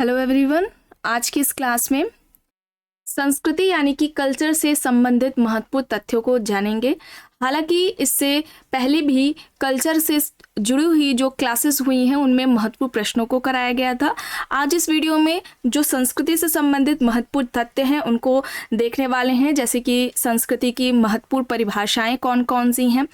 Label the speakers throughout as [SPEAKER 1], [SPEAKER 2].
[SPEAKER 1] Hello everyone. आज की इस क्लास में संस्कृति यानी कि कल्चर से संबंधित महत्वपूर्ण तथ्यों को जानेंगे। हालांकि इससे पहले भी कल्चर से जुड़ी हुई जो क्लासेस हुई हैं उनमें महत्वपूर्ण प्रश्नों को कराया गया था। आज इस वीडियो में जो संस्कृति से संबंधित महत्वपूर्ण तथ्य हैं उनको देखने वाले हैं, जैसे कि संस्कृति की महत्वपूर्ण परिभाषाएं कौन कौन सी हैं,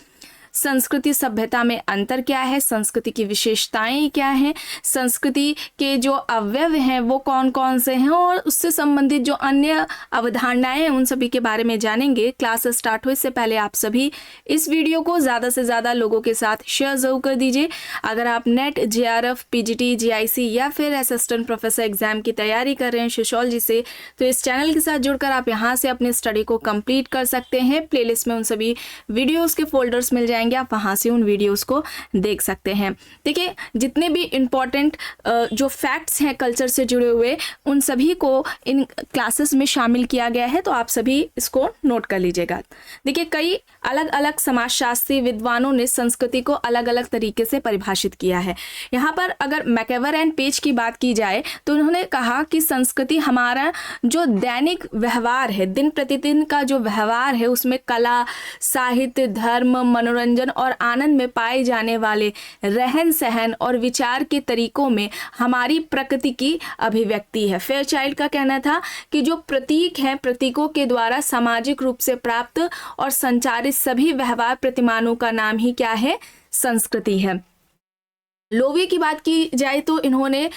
[SPEAKER 1] संस्कृति सभ्यता में अंतर क्या है, संस्कृति की विशेषताएं क्या हैं, संस्कृति के जो अवयव हैं वो कौन कौन से हैं और उससे संबंधित जो अन्य अवधारणाएं हैं उन सभी के बारे में जानेंगे। क्लास स्टार्ट हो इससे पहले आप सभी इस वीडियो को ज़्यादा से ज़्यादा लोगों के साथ शेयर ज़रूर कर दीजिए। अगर आप नेट, JRF, PGT, GIC या फिर असिस्टेंट प्रोफेसर एग्जाम की तैयारी कर रहे हैं सोशियोलॉजी से, तो इस चैनल के साथ जुड़कर आप यहाँ से अपने स्टडी को कंप्लीट कर सकते हैं। प्लेलिस्ट में उन सभी वीडियोज़ के फोल्डर्स मिल जाएंगे, आप वहां से उन वीडियोस को देख सकते हैं। देखिए, जितने भी इम्पॉर्टेंट जो फैक्ट्स हैं कल्चर से जुड़े हुए उन सभी को इन क्लासेस में शामिल किया गया है, तो आप सभी इसको नोट कर लीजिएगा। देखिए, कई अलग अलग समाजशास्त्री विद्वानों ने संस्कृति को अलग अलग तरीके से परिभाषित किया है। यहाँ पर अगर मैकेवर एंड पेज की बात की जाए तो उन्होंने कहा कि संस्कृति हमारा जो दैनिक व्यवहार है, दिन प्रतिदिन का जो व्यवहार है, उसमें कला, साहित्य, धर्म, मनोरंजन और आनंद में पाए जाने वाले रहन सहन और विचार के तरीकों में हमारी प्रकृति की अभिव्यक्ति है। फेयरचाइल्ड का कहना था कि जो प्रतीक हैं, प्रतीकों के द्वारा सामाजिक रूप से प्राप्त और संचारित सभी व्यवहार प्रतिमानों का नाम ही क्या है? संस्कृति है। लोवी की बात की जाए तो इन्होंने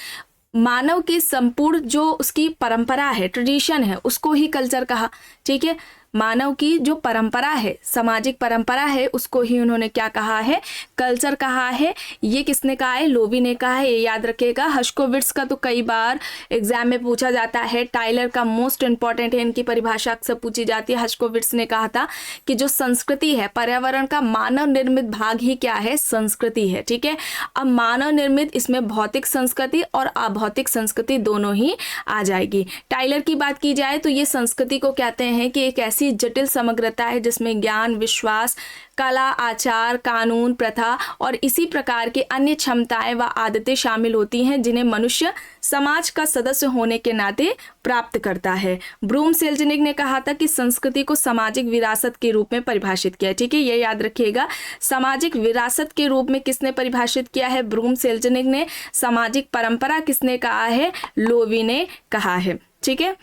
[SPEAKER 1] मानव की संपूर्ण जो उसकी परंपरा है, ट्रेडिशन है, उसको ही कल्चर कहा। ठीक है, मानव की जो परंपरा है, सामाजिक परंपरा है, उसको ही उन्होंने क्या कहा है? कल्चर कहा है। ये किसने कहा है? लोवी ने कहा है। ये याद रखिएगा। हर्शकोविट्स का तो कई बार एग्जाम में पूछा जाता है। टाइलर का मोस्ट इंपॉर्टेंट है, इनकी परिभाषा अक्सर पूछी जाती है। हर्शकोविट्स ने कहा था कि जो संस्कृति है, पर्यावरण का मानव निर्मित भाग ही क्या है? संस्कृति है। ठीक है, अब मानव निर्मित, इसमें भौतिक संस्कृति और अभौतिक संस्कृति दोनों ही आ जाएगी। टाइलर की बात की जाए तो ये संस्कृति को कहते हैं कि एक ऐसी जटिल समग्रता है जिसमें ज्ञान, विश्वास, कला, आचार, कानून, प्रथा और इसी प्रकार की अन्य क्षमताएं व आदतें शामिल होती हैं जिन्हें मनुष्य समाज का सदस्य होने के नाते प्राप्त करता है। ब्रूम सेल्जनिक ने कहा था कि संस्कृति को सामाजिक विरासत के रूप में परिभाषित किया है। ठीक है, ये याद रखिएगा। सामाजिक विरासत के रूप में किसने परिभाषित किया है? ब्रूम सेल्जनिक ने। सामाजिक परंपरा किसने कहा है? लोवी ने कहा है। ठीक है,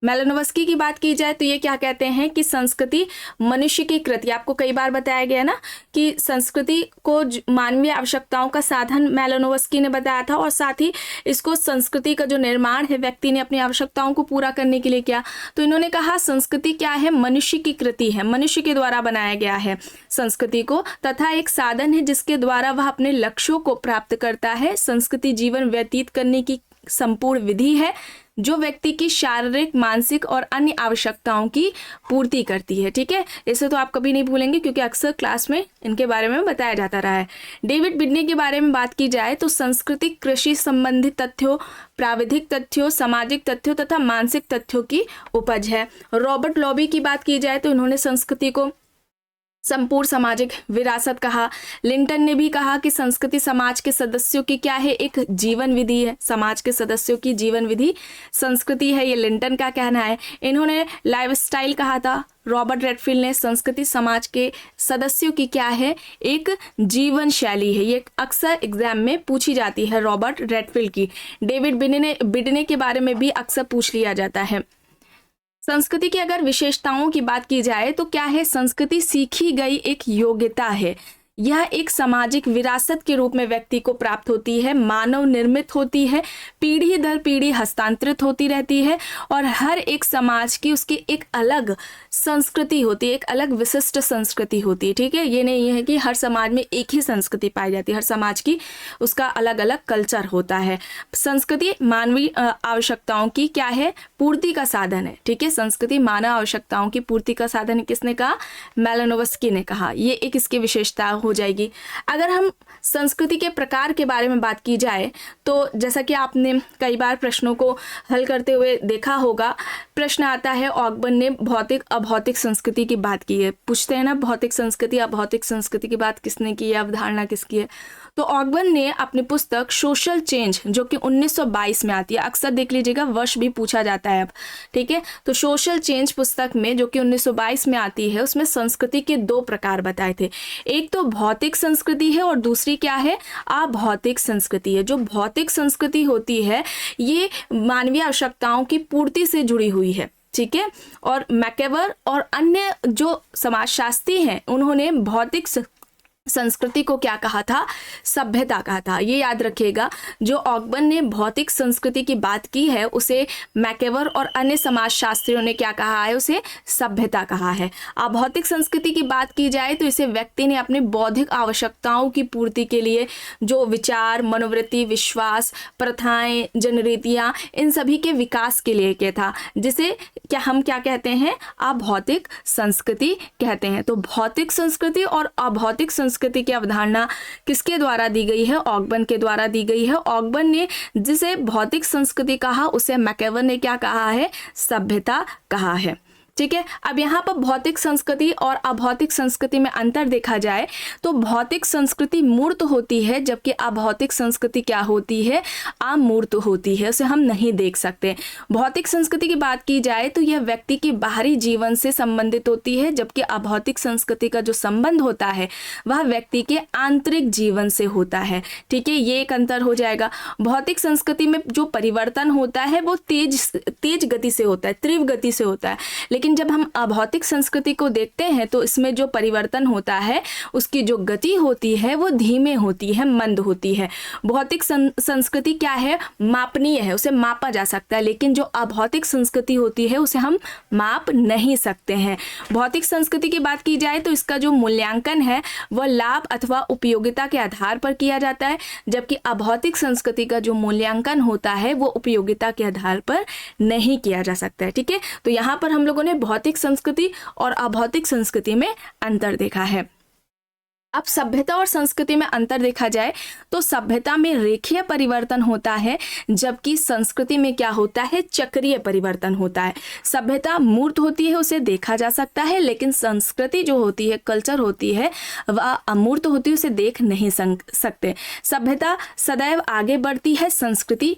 [SPEAKER 1] मेलानोव्स्की की बात की जाए तो ये क्या कहते हैं कि संस्कृति मनुष्य की कृति। आपको कई बार बताया गया ना कि संस्कृति को मानवीय आवश्यकताओं का साधन मेलानोव्स्की ने बताया था, और साथ ही इसको संस्कृति का जो निर्माण है व्यक्ति ने अपनी आवश्यकताओं को पूरा करने के लिए किया। तो इन्होंने कहा संस्कृति क्या है? मनुष्य की कृति है, मनुष्य के द्वारा बनाया गया है संस्कृति को, तथा एक साधन है जिसके द्वारा वह अपने लक्ष्यों को प्राप्त करता है। संस्कृति जीवन व्यतीत करने की संपूर्ण विधि है जो व्यक्ति की शारीरिक, मानसिक और अन्य आवश्यकताओं की पूर्ति करती है। ठीक है, इसे तो आप कभी नहीं भूलेंगे क्योंकि अक्सर क्लास में इनके बारे में बताया जाता रहा है। डेविड बिडने के बारे में बात की जाए तो संस्कृति कृषि संबंधित तथ्यों, प्राविधिक तथ्यों, सामाजिक तथ्यों तथा मानसिक तथ्यों की उपज है। रॉबर्ट लॉबी की बात की जाए तो उन्होंने संस्कृति को संपूर्ण सामाजिक विरासत कहा। लिंटन ने भी कहा कि संस्कृति समाज के सदस्यों की क्या है? एक जीवन विधि है। समाज के सदस्यों की जीवन विधि संस्कृति है, ये लिंटन का कहना है। इन्होंने लाइफस्टाइल कहा था। रॉबर्ट रेडफील्ड ने संस्कृति समाज के सदस्यों की क्या है? एक जीवन शैली है। ये अक्सर एग्जाम में पूछी जाती है रॉबर्ट रेडफील्ड की। डेविड बिडने के बारे में भी अक्सर पूछ लिया जाता है। संस्कृति की अगर विशेषताओं की बात की जाए तो क्या है? संस्कृति सीखी गई एक योग्यता है। यह एक सामाजिक विरासत के रूप में व्यक्ति को प्राप्त होती है, मानव निर्मित होती है, पीढ़ी दर पीढ़ी हस्तांतरित होती रहती है और हर एक समाज की उसकी एक अलग संस्कृति होती है, एक अलग विशिष्ट संस्कृति होती है। ठीक है, ये नहीं है कि हर समाज में एक ही संस्कृति पाई जाती है, हर समाज की उसका अलग अलग कल्चर होता है। संस्कृति मानवीय आवश्यकताओं की क्या है? पूर्ति का साधन है। ठीक है, संस्कृति मानव आवश्यकताओं की पूर्ति का साधन है। किसने कहा? मेलानोव्स्की ने कहा। ये एक इसकी विशेषता हो जाएगी। अगर हम संस्कृति के प्रकार के बारे में बात की जाए तो जैसा कि आपने कई बार प्रश्नों को हल करते हुए देखा होगा, प्रश्न आता है ऑगबर्न ने भौतिक अभौतिक संस्कृति की बात की है। पूछते हैं ना, भौतिक संस्कृति अभौतिक संस्कृति की बात किसने की है, अवधारणा किसकी है? तो ऑगबर्न ने अपनी पुस्तक सोशल चेंज, जो कि 1922 में आती है, अक्सर देख लीजिएगा वर्ष भी पूछा जाता है अब, ठीक है, तो सोशल चेंज पुस्तक में जो कि 1922 में आती है, उसमें संस्कृति के दो प्रकार बताए थे। एक तो भौतिक संस्कृति है और दूसरी क्या है, अभौतिक संस्कृति है। जो भौतिक संस्कृति होती है ये मानवीय आवश्यकताओं की पूर्ति से जुड़ी हुई है, ठीक है, और मैकेवर और अन्य जो समाजशास्त्री हैं उन्होंने भौतिक संस्कृति को क्या कहा था, सभ्यता कहा था। ये याद रखिएगा, जो ऑगबर्न ने भौतिक संस्कृति की बात की है उसे मैकेवर और अन्य समाजशास्त्रियों ने क्या कहा है, उसे सभ्यता कहा है। अभौतिक संस्कृति की बात की जाए तो इसे व्यक्ति ने अपनी बौद्धिक आवश्यकताओं की पूर्ति के लिए जो विचार, मनोवृत्ति, विश्वास, प्रथाएं, जनरीतियाँ, इन सभी के विकास के लिए किया था, जिसे हम क्या कहते हैं, अभौतिक संस्कृति कहते हैं। तो भौतिक संस्कृति और अभौतिक संस्कृति की अवधारणा किसके द्वारा दी गई है, ऑगबर्न के द्वारा दी गई है। ऑगबर्न ने जिसे भौतिक संस्कृति कहा उसे मैकेवर ने क्या कहा है, सभ्यता कहा है, ठीक है। अब यहाँ पर भौतिक संस्कृति और अभौतिक संस्कृति में अंतर देखा जाए तो भौतिक संस्कृति मूर्त होती है, जबकि अभौतिक संस्कृति क्या होती है, अमूर्त होती है, उसे हम नहीं देख सकते। भौतिक संस्कृति की बात की जाए तो यह व्यक्ति के बाहरी जीवन से संबंधित होती है, जबकि अभौतिक संस्कृति का जो संबंध होता है वह व्यक्ति के आंतरिक जीवन से होता है, ठीक है, ये एक अंतर हो जाएगा। भौतिक संस्कृति में जो परिवर्तन होता है वो तेज गति से होता है, तीव्र गति से होता है, लेकिन जब हम अभौतिक संस्कृति को देखते हैं तो इसमें जो परिवर्तन होता है उसकी जो गति होती है वो धीमे होती है, मंद होती है। भौतिक संस्कृति क्या है, मापनीय है, उसे मापा जा सकता है, लेकिन जो अभौतिक संस्कृति होती है उसे हम माप नहीं सकते हैं। भौतिक संस्कृति की बात की जाए तो इसका जो मूल्यांकन है वह लाभ अथवा उपयोगिता के आधार पर किया जाता है, जबकि अभौतिक संस्कृति का जो मूल्यांकन होता है वो उपयोगिता के आधार पर नहीं किया जा सकता है, ठीक है। तो यहाँ पर हम लोगों ने भौतिक संस्कृति और अभौतिक संस्कृति में अंतर देखा है। अब सभ्यता और संस्कृति में अंतर देखा जाए तो सभ्यता में रेखीय परिवर्तन होता है, जबकि संस्कृति में क्या होता है, चक्रीय परिवर्तन होता है। सभ्यता मूर्त होती है, उसे देखा जा सकता है, लेकिन संस्कृति जो होती है, कल्चर होती है, वह अमूर्त होती है, उसे देख नहीं सकते। सभ्यता सदैव आगे बढ़ती है, संस्कृति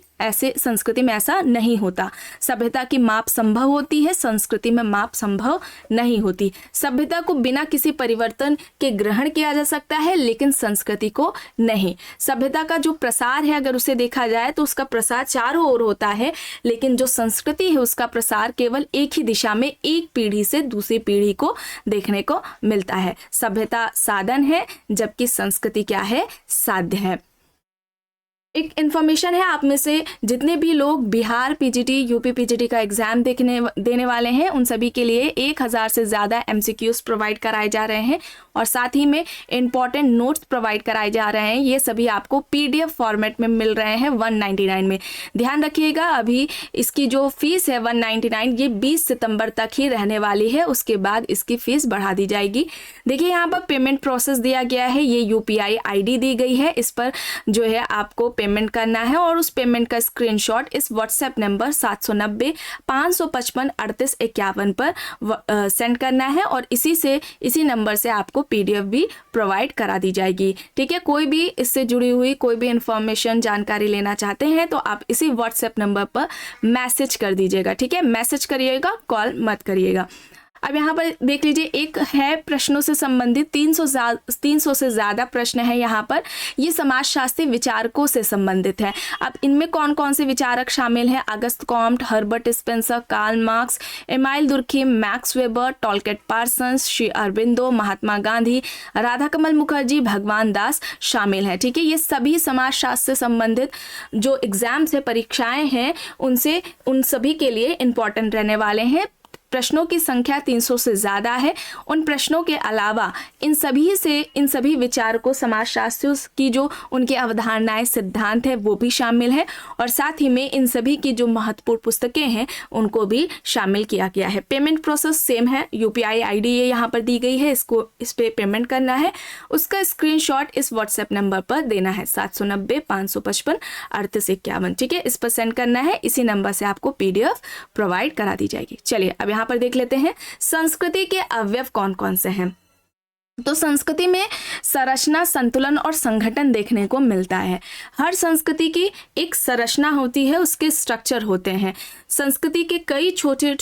[SPEAKER 1] में ऐसा नहीं होता। सभ्यता की माप संभव होती है, संस्कृति में माप संभव नहीं होती। सभ्यता को बिना किसी परिवर्तन के ग्रहण किया जा सकता है, लेकिन संस्कृति को नहीं। सभ्यता का जो प्रसार है अगर उसे देखा जाए तो उसका प्रसार चारों ओर होता है, लेकिन जो संस्कृति है उसका प्रसार केवल एक ही दिशा में, एक पीढ़ी से दूसरी पीढ़ी को देखने को मिलता है। सभ्यता साधन है, जबकि संस्कृति क्या है, साध्य है। एक इन्फॉर्मेशन है, आप में से जितने भी लोग बिहार पीजीटी, यूपी पीजीटी का एग्जाम देने वाले हैं उन सभी के लिए 1000 से ज़्यादा एमसीक्यूज प्रोवाइड कराए जा रहे हैं और साथ ही में इम्पॉर्टेंट नोट्स प्रोवाइड कराए जा रहे हैं। ये सभी आपको पीडीएफ फॉर्मेट में मिल रहे हैं 199 में। ध्यान रखिएगा, अभी इसकी जो फीस है 199 ये 20 सितंबर तक ही रहने वाली है, उसके बाद इसकी फीस बढ़ा दी जाएगी। देखिए यहाँ पर पेमेंट प्रोसेस दिया गया है, ये यूपीआई आईडी दी गई है, इस पर जो है आपको पेमेंट करना है और उस पेमेंट का स्क्रीनशॉट इस व्हाट्सएप नंबर 790 555 3851 पर सेंड करना है और इसी नंबर से आपको पीडीएफ भी प्रोवाइड करा दी जाएगी, ठीक है। कोई भी इससे जुड़ी हुई कोई भी इंफॉर्मेशन, जानकारी लेना चाहते हैं तो आप इसी व्हाट्सएप नंबर पर मैसेज कर दीजिएगा, ठीक है। मैसेज करिएगा, कॉल मत करिएगा। अब यहाँ पर देख लीजिए, एक है प्रश्नों से संबंधित 300 से ज़्यादा प्रश्न है यहाँ पर। ये समाजशास्त्री विचारकों से संबंधित है। अब इनमें कौन कौन से विचारक शामिल हैं, Auguste Comte, Herbert Spencer, Karl Marx, Emile Durkheim, Max Weber, Talcott Parsons, Shri Aurobindo, Mahatma Gandhi, Radha Kamal Mukherjee, Bhagwan Das शामिल हैं, ठीक है। ये सभी समाजशास्त्र से संबंधित जो एग्जाम्स है, परीक्षाएं हैं, उन सभी के लिए इम्पॉर्टेंट रहने वाले हैं। प्रश्नों की संख्या 300 से ज़्यादा है। उन प्रश्नों के अलावा इन सभी विचारकों, समाजशास्त्रियों की जो उनकी अवधारणाएं, सिद्धांत है वो भी शामिल है और साथ ही में इन सभी की जो महत्वपूर्ण पुस्तकें हैं उनको भी शामिल किया गया है। पेमेंट प्रोसेस सेम है, यूपीआई आईडी ये यहाँ पर दी गई है, इस पर पेमेंट करना है, उसका स्क्रीनशॉट इस व्हाट्सएप नंबर पर देना है 790 555 3851, ठीक है। इस पर सेंड करना है, इसी नंबर से आपको पीडीएफ प्रोवाइड करा दी जाएगी। चलिए अब यहाँ पर देख लेते हैं संस्कृति के अवयव कौन कौन से हैं। तो संस्कृति में संरचना, संतुलन और संगठन देखने को मिलता है। हर संस्कृति की एक संरचना होती है, उसके स्ट्रक्चर होते हैं। संस्कृति के कई छोटे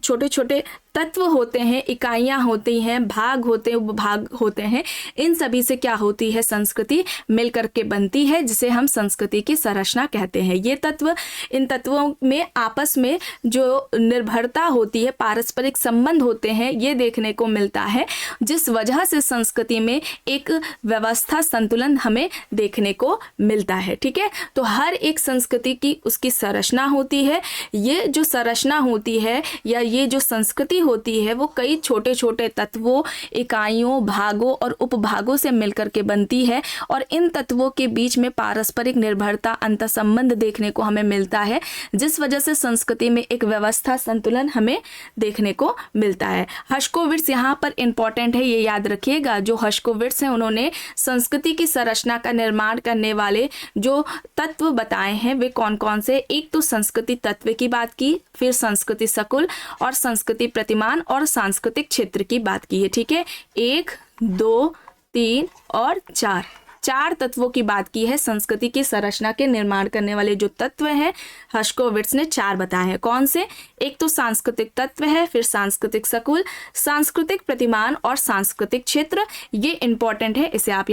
[SPEAKER 1] छोटे तत्व होते हैं, इकाइयाँ होती हैं, भाग होते हैं, उपभाग होते हैं। इन सभी से क्या होती है, संस्कृति मिलकर के बनती है, जिसे हम संस्कृति की संरचना कहते हैं। ये तत्व, इन तत्वों में आपस में जो निर्भरता होती है, पारस्परिक संबंध होते हैं, ये देखने को मिलता है, जिस वजह से संस्कृति में एक व्यवस्था, संतुलन हमें देखने को मिलता है। ठीक है, तो हर एक संस्कृति की उसकी संरचना होती है। ये जो संरचना होती है या ये जो संस्कृति होती है वो कई छोटे छोटे तत्वों, इकाइयों, भागों और उपभागों से मिलकर के बनती है, और इन तत्वों के बीच में पारस्परिक निर्भरता, अंतर्संबंध देखने को हमें मिलता है, जिस वजह से संस्कृति में एक व्यवस्था, संतुलन हमें देखने को मिलता है। हर्शकोविट्स यहाँ पर इंपॉर्टेंट है, ये याद रखिएगा। जो हर्शकोविट्स हैं उन्होंने संस्कृति की संरचना का निर्माण करने वाले जो तत्व बताए हैं वे कौन कौन से। एक तो संस्कृति तत्व की बात की, फिर संस्कृति सकुल और संस्कृति प्रतिमान और सांस्कृतिक क्षेत्र की बात की है। ठीक है, 1, 2, 3 और 4 तत्वों की बात की है। संस्कृति की संरचना के निर्माण करने वाले जो तत्व हैं, हर्शकोविट्स ने 4 बताए हैं। कौन से? एक तो सांस्कृतिक तत्व है, फिर सांस्कृतिक सकुल, सांस्कृतिक प्रतिमान और सांस्कृतिक क्षेत्र। ये इंपॉर्टेंट है, इसे आप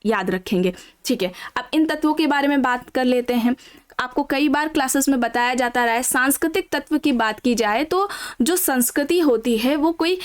[SPEAKER 1] याद रखेंगे। ठीक है, अब इन तत्वों के बारे में बात कर लेते हैं। आपको कई बार क्लासेस में बताया जाता रहा है, सांस्कृतिक तत्व की बात की जाए तो जो संस्कृति होती है वो कोई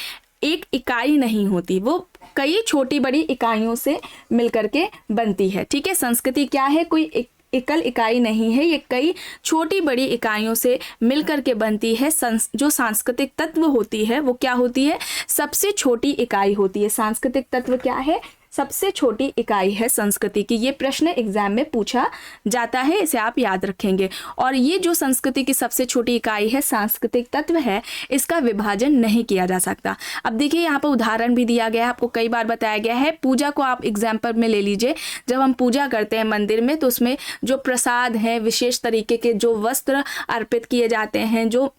[SPEAKER 1] एक इकाई नहीं होती, वो कई छोटी बड़ी इकाइयों से मिलकर के बनती है। ठीक है, संस्कृति क्या है? कोई एकल इकाई नहीं है, ये कई छोटी बड़ी इकाइयों से मिलकर के बनती है। जो सांस्कृतिक तत्व होती है वो क्या होती है? सबसे छोटी इकाई होती है। सांस्कृतिक तत्व क्या है? सबसे छोटी इकाई है संस्कृति की। ये प्रश्न एग्जाम में पूछा जाता है, इसे आप याद रखेंगे। और ये जो संस्कृति की सबसे छोटी इकाई है, सांस्कृतिक तत्व है, इसका विभाजन नहीं किया जा सकता। अब देखिए यहाँ पर उदाहरण भी दिया गया है, आपको कई बार बताया गया है। पूजा को आप एग्जाम्पल में ले लीजिए। जब हम पूजा करते हैं मंदिर में तो उसमें जो प्रसाद है, विशेष तरीके के जो वस्त्र अर्पित किए जाते हैं, जो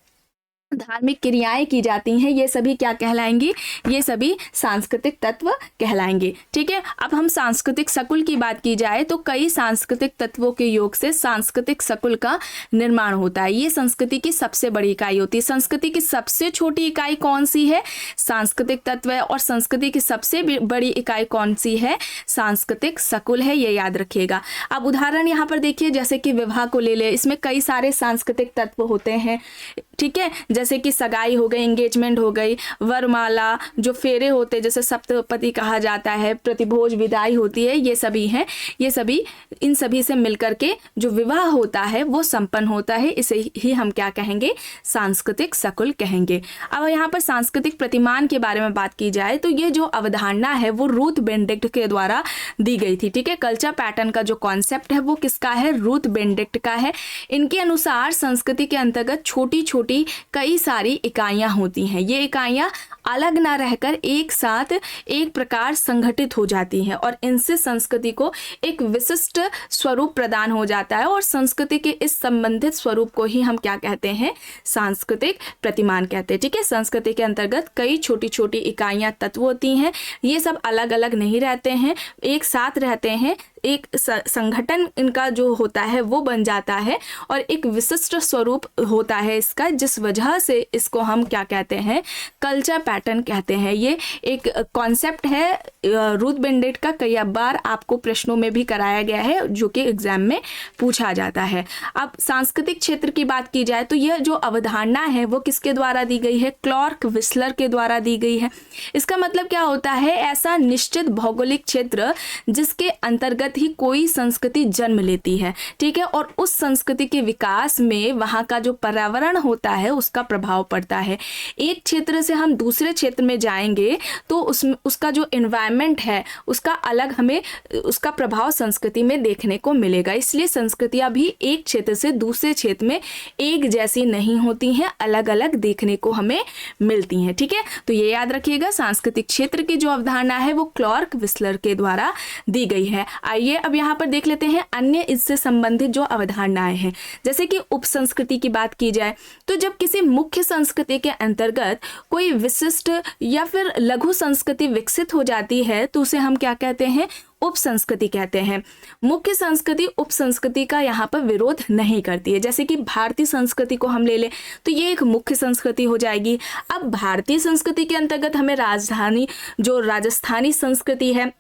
[SPEAKER 1] धार्मिक क्रियाएं की जाती हैं, ये सभी क्या कहलाएंगी? ये सभी सांस्कृतिक तत्व कहलाएंगे। ठीक है, अब हम सांस्कृतिक सकुल की बात की जाए तो कई सांस्कृतिक तत्वों के योग से सांस्कृतिक सकुल का निर्माण होता है। ये संस्कृति की सबसे बड़ी इकाई होती है। संस्कृति की सबसे छोटी इकाई कौन सी है? सांस्कृतिक तत्व है। और संस्कृति की सबसे बड़ी इकाई कौन सी है? सांस्कृतिक सकुल है, ये याद रखिएगा। अब उदाहरण यहाँ पर देखिए, जैसे कि विवाह को ले ले, इसमें कई सारे सांस्कृतिक तत्व होते हैं। ठीक है, जैसे कि सगाई हो गई, एंगेजमेंट हो गई, वरमाला, जो फेरे होते जैसे सप्तपदी कहा जाता है, प्रतिभोज, विदाई होती है, ये सभी हैं। ये सभी, इन सभी से मिलकर के जो विवाह होता है वो संपन्न होता है। इसे ही हम क्या कहेंगे? सांस्कृतिक सकुल कहेंगे। अब यहाँ पर सांस्कृतिक प्रतिमान के बारे में बात की जाए तो ये जो अवधारणा है वो रूथ बेनेडिक्ट के द्वारा दी गई थी। ठीक है, कल्चर पैटर्न का जो कॉन्सेप्ट है वो किसका है? रूथ बेनेडिक्ट का है। इनके अनुसार संस्कृति के अंतर्गत छोटी छोटी कई सारी इकाइयां होती हैं। ये इकाइयां अलग ना रहकर एक साथ एक प्रकार संगठित हो जाती हैं और इनसे संस्कृति को एक विशिष्ट स्वरूप प्रदान हो जाता है। और संस्कृति के इस संबंधित स्वरूप को ही हम क्या कहते हैं? सांस्कृतिक प्रतिमान कहते हैं। ठीक है, संस्कृति के अंतर्गत कई छोटी छोटी इकाइयां, तत्व होती हैं। ये सब अलग अलग नहीं रहते हैं, एक साथ रहते हैं। एक संगठन इनका जो होता है वो बन जाता है और एक विशिष्ट स्वरूप होता है इसका, जिस वजह से इसको हम क्या कहते हैं? कल्चर पैटर्न कहते हैं। ये एक कॉन्सेप्ट है रूथ बेनेडिक्ट का, कई बार आपको प्रश्नों में भी कराया गया है, जो कि एग्जाम में पूछा जाता है। अब सांस्कृतिक क्षेत्र की बात की जाए तो यह जो अवधारणा है वो किसके द्वारा दी गई है? क्लार्क विस्लर के द्वारा दी गई है। इसका मतलब क्या होता है? ऐसा निश्चित भौगोलिक क्षेत्र जिसके अंतर्गत ही कोई संस्कृति जन्म लेती है। ठीक है, और उस संस्कृति के विकास में वहाँ का जो पर्यावरण होता है उसका प्रभाव पड़ता है। एक क्षेत्र से हम दूसरे क्षेत्र में जाएंगे तो उसका जो एनवायरनमेंट है उसका अलग हमें उसका प्रभाव संस्कृति में देखने को मिलेगा। इसलिए संस्कृतियाँ भी एक क्षेत्र से दूसरे क्षेत्र में एक जैसी नहीं होती हैं, अलग अलग देखने को हमें मिलती हैं। ठीक है, तो ये याद रखिएगा, सांस्कृतिक क्षेत्र की जो अवधारणा है वो क्लार्क विस्लर के द्वारा दी गई है। आइए आइए अब यहाँ पर देख लेते हैं अन्य इससे संबंधित जो अवधारणाएं हैं। जैसे कि उपसंस्कृति की बात की जाए तो जब किसी मुख्य संस्कृति के अंतर्गत कोई विशिष्ट या फिर लघु संस्कृति विकसित हो जाती है तो उसे हम क्या कहते हैं, उपसंस्कृति कहते हैं। मुख्य संस्कृति उपसंस्कृति का यहाँ पर विरोध नहीं करती है। जैसे कि भारतीय संस्कृति को हम ले लें तो ये एक मुख्य संस्कृति हो जाएगी। अब भारतीय संस्कृति के अंतर्गत हमें राजस्थानी संस्कृति है,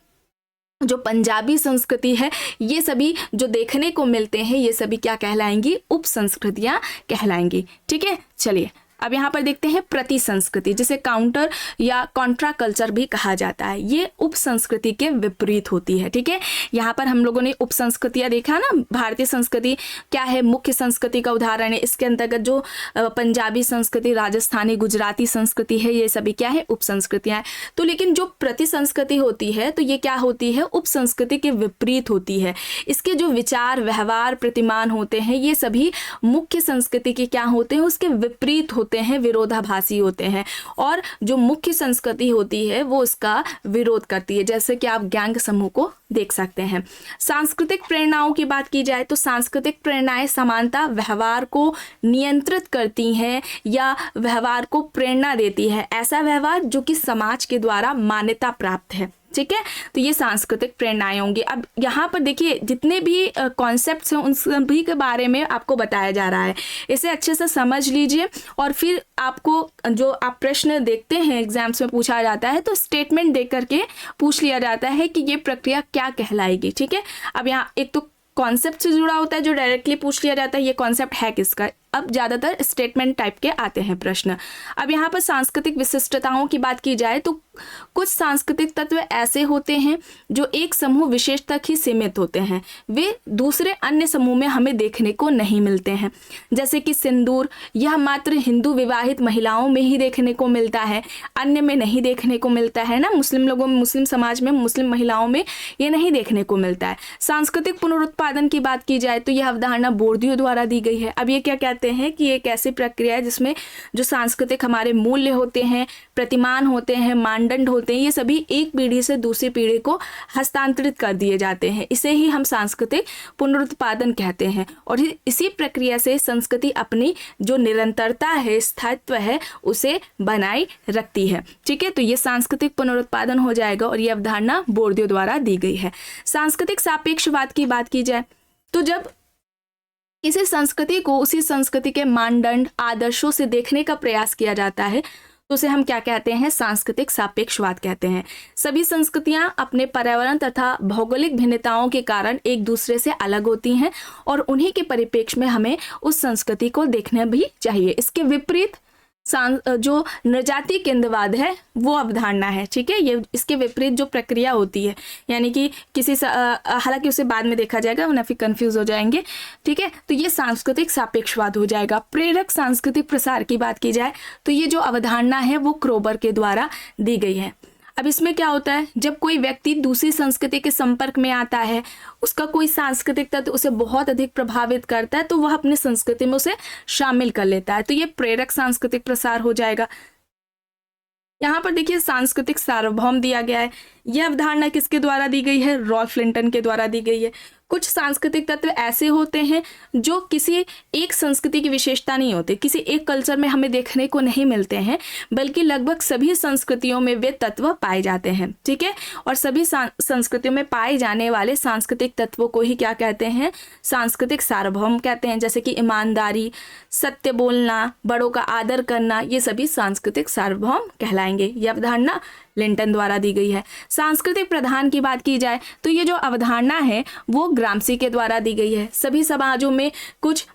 [SPEAKER 1] जो पंजाबी संस्कृति है, ये सभी जो देखने को मिलते हैं ये सभी क्या कहलाएंगी, उपसंस्कृतियां कहलाएंगी। ठीक है, चलिए अब यहाँ पर देखते हैं प्रति संस्कृति, जिसे काउंटर या कॉन्ट्रा कल्चर भी कहा जाता है। ये उपसंस्कृति के विपरीत होती है। ठीक है, यहाँ पर हम लोगों ने उपसंस्कृतियाँ देखा ना, भारतीय संस्कृति क्या है, मुख्य संस्कृति का उदाहरण है। इसके अंतर्गत जो पंजाबी संस्कृति, राजस्थानी, गुजराती संस्कृति है, ये सभी क्या है, उपसंस्कृतियाँ हैं। तो लेकिन जो प्रति संस्कृति होती है तो ये क्या होती है, उपसंस्कृति के विपरीत होती है। इसके जो विचार, व्यवहार, प्रतिमान होते हैं ये सभी मुख्य संस्कृति के क्या होते हैं, उसके विपरीत होते हैं, विरोधाभासी होते हैं। और जो मुख्य संस्कृति होती है वो उसका विरोध करती है। जैसे कि आप गैंग समूह को देख सकते हैं। सांस्कृतिक प्रेरणाओं की बात की जाए तो सांस्कृतिक प्रेरणाएं समानता व्यवहार को नियंत्रित करती हैं या व्यवहार को प्रेरणा देती है, ऐसा व्यवहार जो कि समाज के द्वारा मान्यता प्राप्त है। ठीक है, तो ये सांस्कृतिक प्रेरणाएं होंगी। अब यहाँ पर देखिए जितने भी कॉन्सेप्ट्स हैं उन सभी के बारे में आपको बताया जा रहा है। इसे अच्छे से समझ लीजिए और फिर आपको जो आप प्रश्न देखते हैं एग्जाम्स में पूछा जाता है तो स्टेटमेंट देख करके पूछ लिया जाता है कि ये प्रक्रिया क्या कहलाएगी। ठीक है, अब यहाँ एक तो कॉन्सेप्ट से जुड़ा होता है जो डायरेक्टली पूछ लिया जाता है, ये कॉन्सेप्ट है किसका। अब ज़्यादातर स्टेटमेंट टाइप के आते हैं प्रश्न। अब यहाँ पर सांस्कृतिक विशिष्टताओं की बात की जाए तो कुछ सांस्कृतिक तत्व ऐसे होते हैं जो एक समूह विशेष तक ही सीमित होते हैं, वे दूसरे अन्य समूह में हमें देखने को नहीं मिलते हैं। जैसे कि सिंदूर, यह मात्र हिंदू विवाहित महिलाओं में ही देखने को मिलता है, अन्य में नहीं देखने को मिलता है ना। मुस्लिम लोगों में, मुस्लिम समाज में, मुस्लिम महिलाओं में ये नहीं देखने को मिलता है। सांस्कृतिक पुनरुत्पादन की बात की जाए तो यह अवधारणा बोर्डियो द्वारा दी गई है। अब ये क्या कहते हैं कि एक ऐसी प्रक्रिया है जिसमें जो सांस्कृतिक हमारे मूल्य होते हैं, प्रतिमान होते हैं, मानदंड होते हैं, ये सभी एक पीढ़ी से दूसरी पीढ़ी को हस्तांतरित कर दिए जाते हैं। इसे ही हम सांस्कृतिक पुनरुत्पादन कहते हैं। और इसी प्रक्रिया से संस्कृति अपनी जो निरंतरता है, स्थायित्व है, उसे बनाए रखती है। ठीक है, तो ये सांस्कृतिक पुनरुत्पादन हो जाएगा और ये अवधारणा बोर्डियो द्वारा दी गई है। सांस्कृतिक सापेक्षवाद की बात की जाए तो जब किसी संस्कृति को उसी संस्कृति के मानदंड, आदर्शों से देखने का प्रयास किया जाता है तो उसे हम क्या कहते हैं, सांस्कृतिक सापेक्षवाद कहते हैं। सभी संस्कृतियां अपने पर्यावरण तथा भौगोलिक भिन्नताओं के कारण एक दूसरे से अलग होती हैं और उन्हीं के परिप्रेक्ष्य में हमें उस संस्कृति को देखना भी चाहिए। इसके विपरीत जो नृजातीय केंद्रवाद है वो अवधारणा है। ठीक है, ये इसके विपरीत जो प्रक्रिया होती है, यानी कि किसी हालांकि उसे बाद में देखा जाएगा वरना फिर कंफ्यूज हो जाएंगे। ठीक है, तो ये सांस्कृतिक सापेक्षवाद हो जाएगा। प्रेरक सांस्कृतिक प्रसार की बात की जाए तो ये जो अवधारणा है वो क्रोबर के द्वारा दी गई है। अब इसमें क्या होता है, जब कोई व्यक्ति दूसरी संस्कृति के संपर्क में आता है, उसका कोई सांस्कृतिक तत्व उसे बहुत अधिक प्रभावित करता है तो वह अपनी संस्कृति में उसे शामिल कर लेता है, तो ये प्रेरक सांस्कृतिक प्रसार हो जाएगा। यहाँ पर देखिए सांस्कृतिक सार्वभौम दिया गया है। यह अवधारणा किसके द्वारा दी गई है, रॉल्फ लिंटन के द्वारा दी गई है। कुछ सांस्कृतिक तत्व ऐसे होते हैं जो किसी एक संस्कृति की विशेषता नहीं होते, किसी एक कल्चर में हमें देखने को नहीं मिलते हैं, बल्कि लगभग सभी संस्कृतियों में वे तत्व पाए जाते हैं। ठीक है, और सभी संस्कृतियों में पाए जाने वाले सांस्कृतिक तत्वों को ही क्या कहते हैं, सांस्कृतिक सार्वभौम कहते हैं। जैसे कि ईमानदारी, सत्य बोलना, बड़ों का आदर करना, ये सभी सांस्कृतिक सार्वभौम कहलाएंगे। यह अवधारणा लिंटन द्वारा दी गई है। सांस्कृतिक प्रधान की बात की जाए तो ये जो अवधारणा है वो ग्राम्सी के द्वारा दी गई है। सभी समाजों में कुछ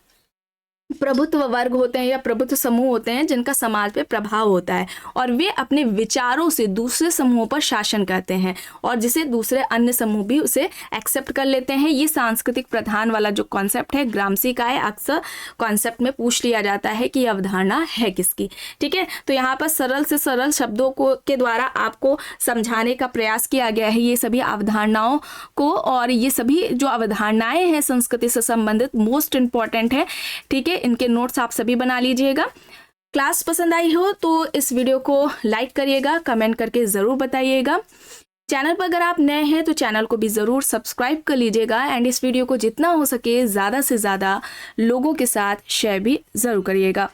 [SPEAKER 1] प्रभुत्व वर्ग होते हैं या प्रभुत्व समूह होते हैं जिनका समाज पे प्रभाव होता है और वे अपने विचारों से दूसरे समूहों पर शासन करते हैं और जिसे दूसरे अन्य समूह भी उसे एक्सेप्ट कर लेते हैं। ये सांस्कृतिक प्रधान वाला जो कॉन्सेप्ट है ग्राम्सी का है। अक्सर कॉन्सेप्ट में पूछ लिया जाता है कि ये अवधारणा है किसकी। ठीक है, तो यहाँ पर सरल से सरल शब्दों को के द्वारा आपको समझाने का प्रयास किया गया है ये सभी अवधारणाओं को, और ये सभी जो अवधारणाएं हैं संस्कृति से संबंधित मोस्ट इंपॉर्टेंट है। ठीक है, इनके नोट्स आप सभी बना लीजिएगा। क्लास पसंद आई हो तो इस वीडियो को लाइक करिएगा, कमेंट करके ज़रूर बताइएगा। चैनल पर अगर आप नए हैं तो चैनल को भी ज़रूर सब्सक्राइब कर लीजिएगा एंड इस वीडियो को जितना हो सके ज़्यादा से ज़्यादा लोगों के साथ शेयर भी ज़रूर करिएगा।